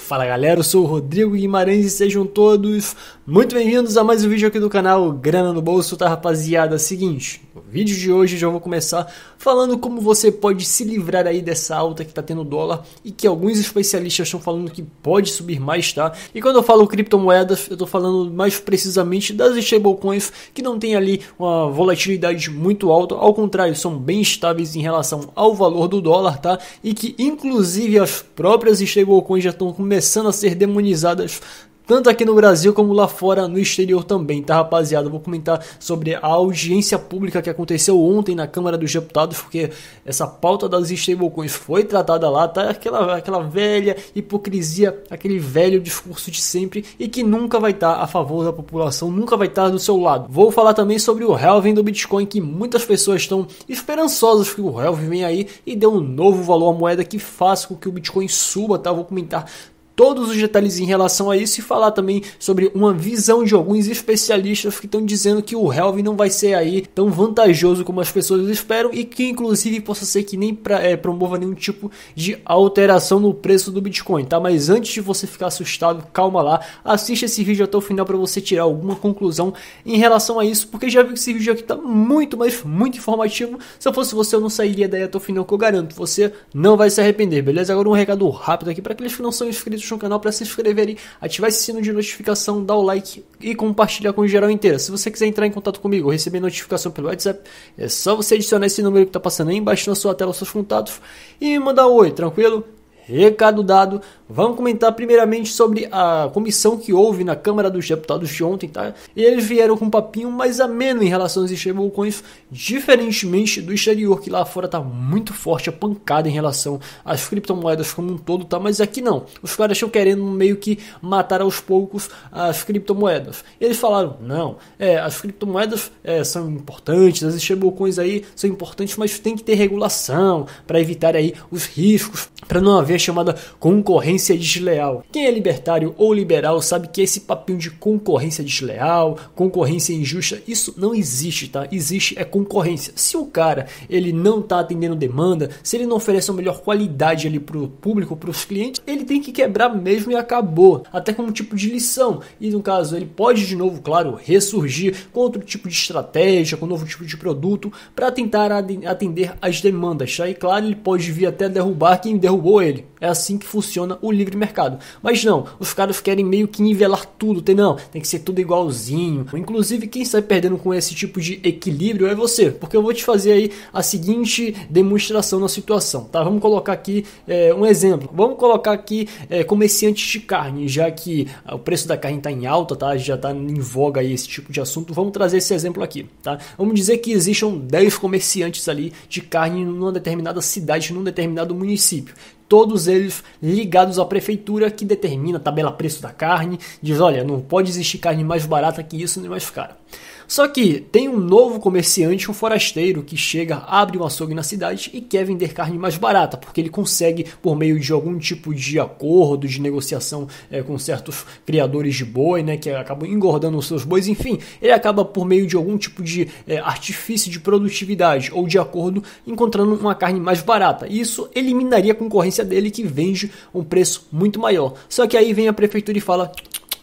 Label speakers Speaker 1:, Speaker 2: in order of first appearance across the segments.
Speaker 1: Fala galera, eu sou o Rodrigo Guimarães e sejam todos muito bem-vindos a mais um vídeo aqui do canal Grana no Bolso, tá rapaziada? Seguinte, no vídeo de hoje já vou começar falando como você pode se livrar aí dessa alta que tá tendo dólar e que alguns especialistas estão falando que pode subir mais, tá? E quando eu falo criptomoedas, eu tô falando mais precisamente das stablecoins que não tem ali uma volatilidade muito alta, ao contrário, são bem estáveis em relação ao valor do dólar, tá? E que inclusive as próprias stablecoins já estão começando a ser demonizadas tanto aqui no Brasil como lá fora no exterior também, tá rapaziada? Eu vou comentar sobre a audiência pública que aconteceu ontem na Câmara dos Deputados, porque essa pauta das stablecoins foi tratada lá, tá? Aquela velha hipocrisia, aquele velho discurso de sempre e que nunca vai estar a favor da população, nunca vai estar do seu lado. Vou falar também sobre o halving do Bitcoin, que muitas pessoas estão esperançosas que o halving venha aí e dê um novo valor à moeda que faça com que o Bitcoin suba, tá? Vou comentar todos os detalhes em relação a isso e falar também sobre uma visão de alguns especialistas que estão dizendo que o halving não vai ser aí tão vantajoso como as pessoas esperam e que inclusive possa ser que nem promova nenhum tipo de alteração no preço do Bitcoin, tá? Mas antes de você ficar assustado, calma lá, assista esse vídeo até o final para você tirar alguma conclusão em relação a isso, porque já vi que esse vídeo aqui tá muito informativo. Se eu fosse você, eu não sairia daí até o final, que eu garanto, você não vai se arrepender, beleza? Agora um recado rápido aqui para aqueles que não são inscritos no canal, para se inscreverem, ativar esse sino de notificação, dar o like e compartilhar com geral inteira. Se você quiser entrar em contato comigo ou receber notificação pelo WhatsApp, é só você adicionar esse número que está passando aí embaixo na sua tela, os seus contatos, e me mandar um oi, tranquilo? Recado dado, vamos comentar primeiramente sobre a comissão que houve na Câmara dos Deputados de ontem, tá? E eles vieram com um papinho mais ameno em relação às stablecoins, diferentemente do exterior, que lá fora tá muito forte a pancada em relação às criptomoedas como um todo, tá? Mas aqui não, os caras estão querendo meio que matar aos poucos as criptomoedas. E eles falaram, não, as criptomoedas são importantes, as stablecoins aí são importantes, mas tem que ter regulação para evitar aí os riscos, para não haver chamada concorrência desleal. Quem é libertário ou liberal sabe que esse papinho de concorrência desleal, concorrência injusta, isso não existe, tá? Existe concorrência. Se o cara ele não tá atendendo demanda, se ele não oferece uma melhor qualidade ali pro público, pros clientes, ele tem que quebrar mesmo e acabou. Até como tipo de lição. E no caso, ele pode de novo, claro, ressurgir com outro tipo de estratégia, com um novo tipo de produto para tentar atender as demandas, tá? E claro, ele pode vir até derrubar quem derrubou ele. É assim que funciona o livre mercado. Mas não, os caras querem meio que nivelar tudo. Tem que ser tudo igualzinho. Inclusive, quem sai perdendo com esse tipo de equilíbrio é você. Porque eu vou te fazer aí a seguinte demonstração na situação, tá? Vamos colocar aqui um exemplo. Vamos colocar aqui comerciantes de carne, já que o preço da carne está em alta, tá? Já está em voga aí esse tipo de assunto. Vamos trazer esse exemplo aqui, tá? Vamos dizer que existam 10 comerciantes ali de carne numa determinada cidade, num determinado município. Todos eles ligados à prefeitura que determina a tabela preço da carne, diz, olha, não pode existir carne mais barata que isso nem mais cara. Só que tem um novo comerciante, um forasteiro, que chega, abre um açougue na cidade e quer vender carne mais barata, porque ele consegue, por meio de algum tipo de acordo, de negociação com certos criadores de boi, né, que acabam engordando os seus bois, enfim, ele acaba por meio de algum tipo de artifício de produtividade ou de acordo, encontrando uma carne mais barata. Isso eliminaria a concorrência dele, que vende um preço muito maior. Só que aí vem a prefeitura e fala,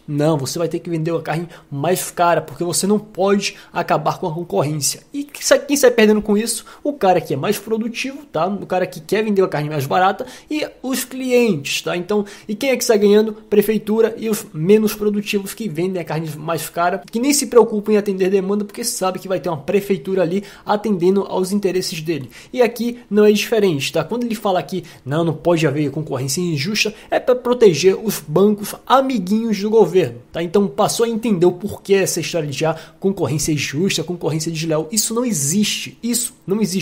Speaker 1: não, você vai ter que vender a carne mais cara, porque você não pode acabar com a concorrência. E quem sai perdendo com isso? O cara que é mais produtivo, tá? O cara que quer vender a carne mais barata e os clientes, tá? Então, e quem é que sai ganhando? Prefeitura e os menos produtivos que vendem a carne mais cara, que nem se preocupam em atender demanda, porque sabe que vai ter uma prefeitura ali atendendo aos interesses dele. E aqui não é diferente, tá? Quando ele fala que não pode haver concorrência injusta, é para proteger os bancos amiguinhos do governo. Tá? Então passou a entender o porquê essa história de concorrência justa, concorrência desleal. Isso não existe.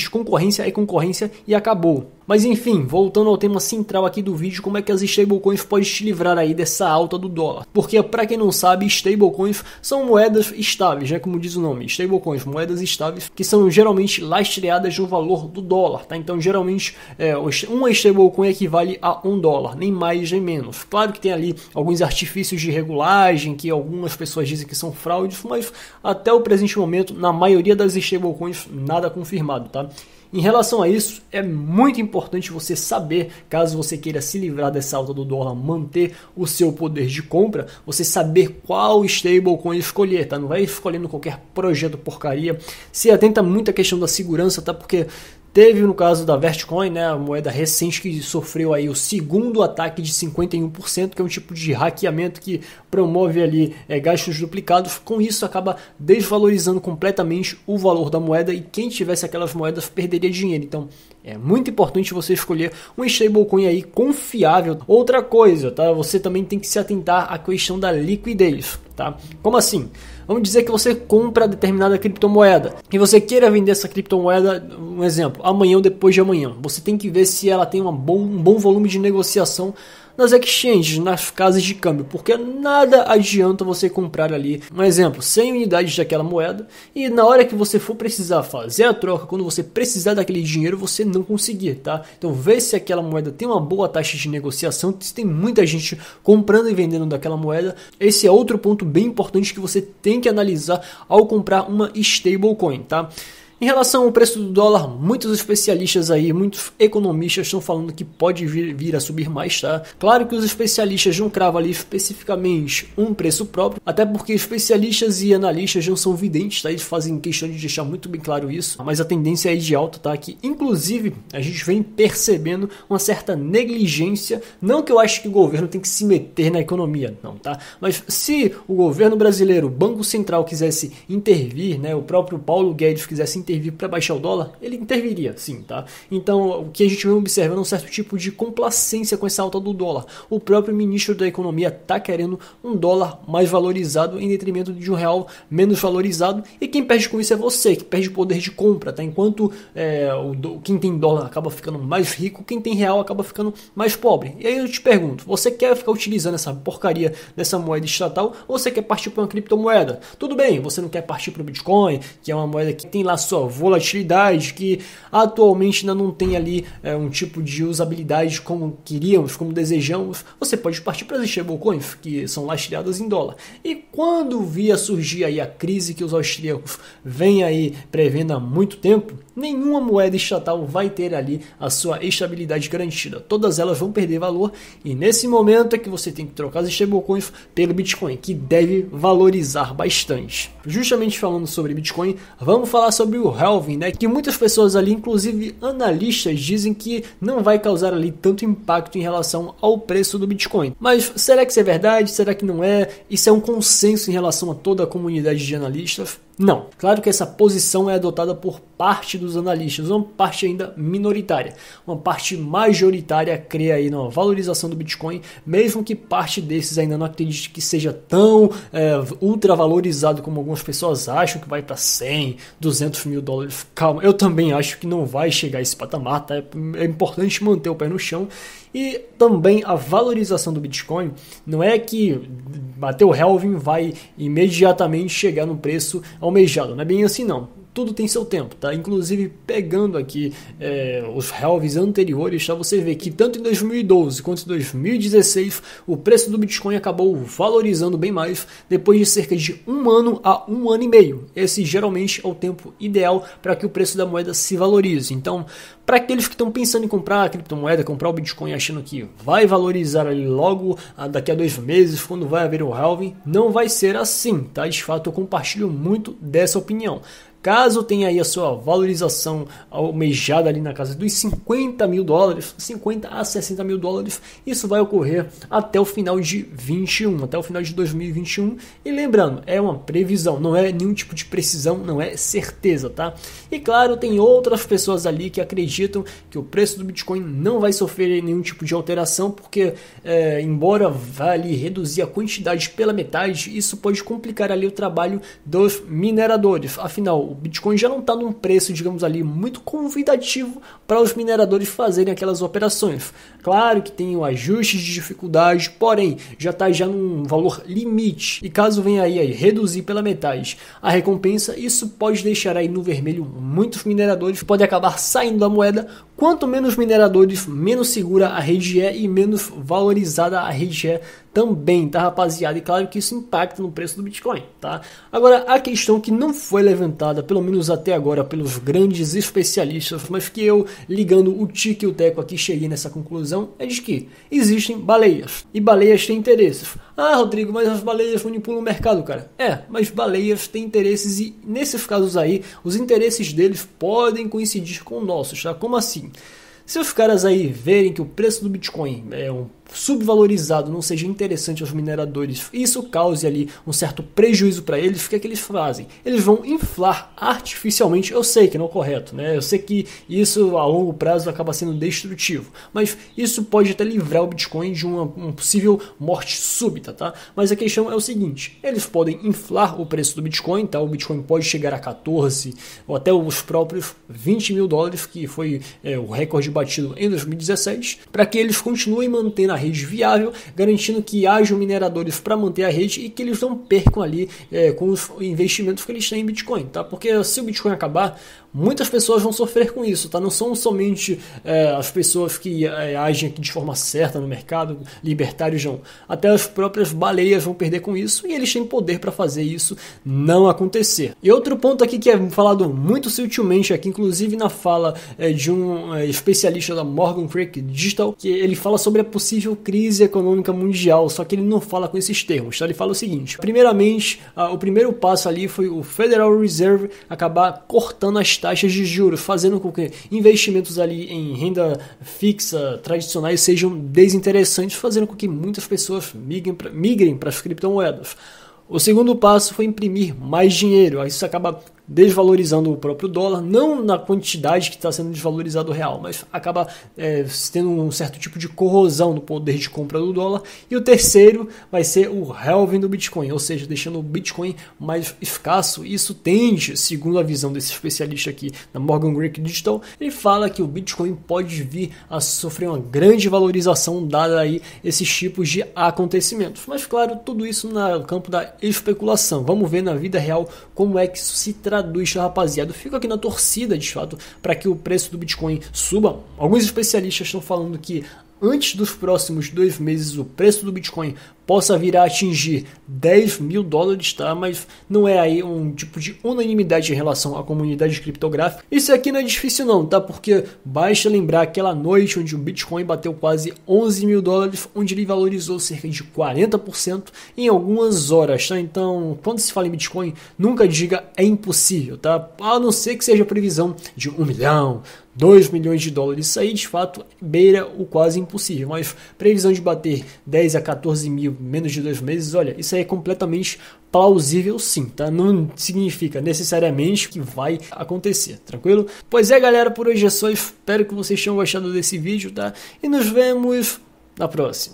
Speaker 1: Concorrência é concorrência e acabou. Mas enfim, voltando ao tema central aqui do vídeo, como é que as stablecoins podem te livrar aí dessa alta do dólar? Porque para quem não sabe, stablecoins são moedas estáveis, né? Como diz o nome, stablecoins, moedas estáveis, que são geralmente lastreadas no valor do dólar, tá? Então geralmente uma stablecoin equivale a $1, nem mais nem menos. Claro que tem ali alguns artifícios de regulagem, que algumas pessoas dizem que são fraudes, mas até o presente momento, na maioria das stablecoins, nada confirmado, tá? Em relação a isso, é muito importante você saber, caso você queira se livrar dessa alta do dólar, manter o seu poder de compra, você saber qual stablecoin escolher, tá? Não vai escolhendo qualquer projeto porcaria. Se atenta muito à questão da segurança, tá? Porque teve no caso da Vertcoin, né, a moeda recente que sofreu aí o segundo ataque de 51%, que é um tipo de hackeamento que promove ali gastos duplicados. Com isso acaba desvalorizando completamente o valor da moeda e quem tivesse aquelas moedas perderia dinheiro. Então é muito importante você escolher um stablecoin aí confiável. Outra coisa, tá? Você também tem que se atentar à questão da liquidez, tá? Como assim? Vamos dizer que você compra determinada criptomoeda e você queira vender essa criptomoeda, um exemplo, amanhã ou depois de amanhã. Você tem que ver se ela tem um bom volume de negociação nas exchanges, nas casas de câmbio, porque nada adianta você comprar ali, um exemplo, 100 unidades daquela moeda e na hora que você for precisar fazer a troca, quando você precisar daquele dinheiro, você não conseguir, tá? Então vê se aquela moeda tem uma boa taxa de negociação, se tem muita gente comprando e vendendo daquela moeda. Esse é outro ponto bem importante que você tem que analisar ao comprar uma stablecoin, tá? Em relação ao preço do dólar, muitos especialistas aí, muitos economistas estão falando que pode vir a subir mais, tá? Claro que os especialistas não cravam ali especificamente um preço próprio, até porque especialistas e analistas não são videntes, tá? Eles fazem questão de deixar muito bem claro isso, mas a tendência é de alta, tá? Que inclusive a gente vem percebendo uma certa negligência, não que eu acho que o governo tem que se meter na economia, não, tá? Mas se o governo brasileiro, o Banco Central quisesse intervir, né? O próprio Paulo Guedes quisesse intervir para baixar o dólar, ele interviria, sim, tá? Então, o que a gente vem observando é um certo tipo de complacência com essa alta do dólar. O próprio ministro da Economia está querendo um dólar mais valorizado em detrimento de um real menos valorizado, e quem perde com isso é você, que perde poder de compra, tá? Enquanto quem tem dólar acaba ficando mais rico, quem tem real acaba ficando mais pobre. E aí eu te pergunto, você quer ficar utilizando essa porcaria dessa moeda estatal ou você quer partir para uma criptomoeda? Tudo bem, você não quer partir para o Bitcoin, que é uma moeda que tem lá sua volatilidade, que atualmente ainda não tem ali um tipo de usabilidade como queríamos, como desejamos. Você pode partir para as stablecoins, que são lastreadas em dólar. E quando via surgir aí a crise que os austríacos vêm aí prevendo há muito tempo, nenhuma moeda estatal vai ter ali a sua estabilidade garantida. Todas elas vão perder valor e nesse momento é que você tem que trocar as stablecoins pelo Bitcoin, que deve valorizar bastante. Justamente falando sobre Bitcoin, vamos falar sobre o halving, né? Que muitas pessoas ali, inclusive analistas, dizem que não vai causar ali tanto impacto em relação ao preço do Bitcoin. Mas será que isso é verdade? Será que não é? Isso é um consenso em relação a toda a comunidade de analistas? Não. Claro que essa posição é adotada por parte dos analistas, uma parte ainda minoritária. Uma parte majoritária crê aí na valorização do Bitcoin, mesmo que parte desses ainda não acredite que seja tão ultra valorizado como algumas pessoas acham, que vai para 100, 200 mil dólares. Calma, eu também acho que não vai chegar a esse patamar, tá? É importante manter o pé no chão. E também a valorização do Bitcoin não é que bater o halving vai imediatamente chegar no preço almejado, não é bem assim não. Tudo tem seu tempo, tá? Inclusive pegando aqui os halvings anteriores, tá? Você vê que tanto em 2012 quanto em 2016 o preço do Bitcoin acabou valorizando bem mais depois de cerca de 1 ano a 1 ano e meio. Esse geralmente é o tempo ideal para que o preço da moeda se valorize. Então, para aqueles que estão pensando em comprar a criptomoeda, comprar o Bitcoin achando que vai valorizar ali logo daqui a 2 meses, quando vai haver o halving, não vai ser assim, tá? De fato, eu compartilho muito dessa opinião. Caso tenha aí a sua valorização almejada ali na casa dos 50 mil dólares, 50 a 60 mil dólares, isso vai ocorrer até o final de 21, até o final de 2021. E lembrando, é uma previsão, não é nenhum tipo de precisão, não é certeza, tá? E claro, tem outras pessoas ali que acreditam que o preço do Bitcoin não vai sofrer nenhum tipo de alteração, porque embora vá ali reduzir a quantidade pela metade, isso pode complicar ali o trabalho dos mineradores. Afinal, o Bitcoin já não está num preço, digamos ali, muito convidativo para os mineradores fazerem aquelas operações. Claro que tem o ajuste de dificuldade, porém já está num valor limite. E caso venha aí reduzir pela metade a recompensa, isso pode deixar aí no vermelho muitos mineradores, podem acabar saindo da moeda Quanto menos mineradores, menos segura a rede é e menos valorizada a rede é também, tá, rapaziada? E claro que isso impacta no preço do Bitcoin, tá? Agora, a questão que não foi levantada, pelo menos até agora, pelos grandes especialistas, mas que eu, ligando o tique e o teco aqui, cheguei nessa conclusão, é de que existem baleias. E baleias têm interesses. Ah, Rodrigo, mas as baleias manipulam o mercado, cara. Mas baleias têm interesses e, nesses casos aí, os interesses deles podem coincidir com os nossos, tá? Como assim? Se os caras aí verem que o preço do Bitcoin é subvalorizado, não seja interessante aos mineradores, isso cause ali um certo prejuízo para eles, o que é que eles fazem? Eles vão inflar artificialmente, eu sei que não é correto, né? Eu sei que isso a longo prazo acaba sendo destrutivo, mas isso pode até livrar o Bitcoin de uma possível morte súbita, tá? Mas a questão é o seguinte, eles podem inflar o preço do Bitcoin, tá? O Bitcoin pode chegar a 14 ou até os próprios 20 mil dólares, que foi o recorde batido em 2017, para que eles continuem mantendo a rede viável, garantindo que hajam mineradores para manter a rede e que eles não percam ali com os investimentos que eles têm em Bitcoin, tá? Porque se o Bitcoin acabar, muitas pessoas vão sofrer com isso, tá? Não são somente as pessoas que agem aqui de forma certa no mercado, libertários não. Até as próprias baleias vão perder com isso e eles têm poder para fazer isso não acontecer. E outro ponto aqui que é falado muito sutilmente aqui, inclusive na fala de um especialista da Morgan Creek Digital, que ele fala sobre a possível crise econômica mundial, só que ele não fala com esses termos, tá? Ele fala o seguinte: primeiramente, o primeiro passo ali foi o Federal Reserve acabar cortando as taxas de juros, fazendo com que investimentos ali em renda fixa tradicionais sejam desinteressantes, fazendo com que muitas pessoas migrem para as criptomoedas. O segundo passo foi imprimir mais dinheiro, isso acaba desvalorizando o próprio dólar, não na quantidade que está sendo desvalorizado o real, mas acaba tendo um certo tipo de corrosão no poder de compra do dólar. E o terceiro vai ser o halving do Bitcoin, ou seja, deixando o Bitcoin mais escasso. Isso tende, segundo a visão desse especialista aqui da Morgan Creek Digital, ele fala que o Bitcoin pode vir a sofrer uma grande valorização dada aí esses tipos de acontecimentos. Mas claro, tudo isso no campo da especulação. Vamos ver na vida real como é que isso se traduz, rapaziada. Eu fico aqui na torcida, de fato, para que o preço do Bitcoin suba. Alguns especialistas estão falando que antes dos próximos 2 meses o preço do Bitcoin possa vir a atingir 10 mil dólares, tá? Mas não é aí um tipo de unanimidade em relação à comunidade criptográfica. Isso aqui não é difícil não, tá? Porque basta lembrar aquela noite onde o Bitcoin bateu quase 11 mil dólares, onde ele valorizou cerca de 40% em algumas horas, tá? Então, quando se fala em Bitcoin, nunca diga é impossível, tá? A não ser que seja previsão de 1 milhão, 2 milhões de dólares, isso aí de fato beira o quase impossível, mas previsão de bater 10 a 14 mil menos de 2 meses, olha, isso aí é completamente plausível sim, tá? Não significa necessariamente que vai acontecer, tranquilo? Pois é, galera, por hoje é só, espero que vocês tenham gostado desse vídeo, tá? E nos vemos na próxima.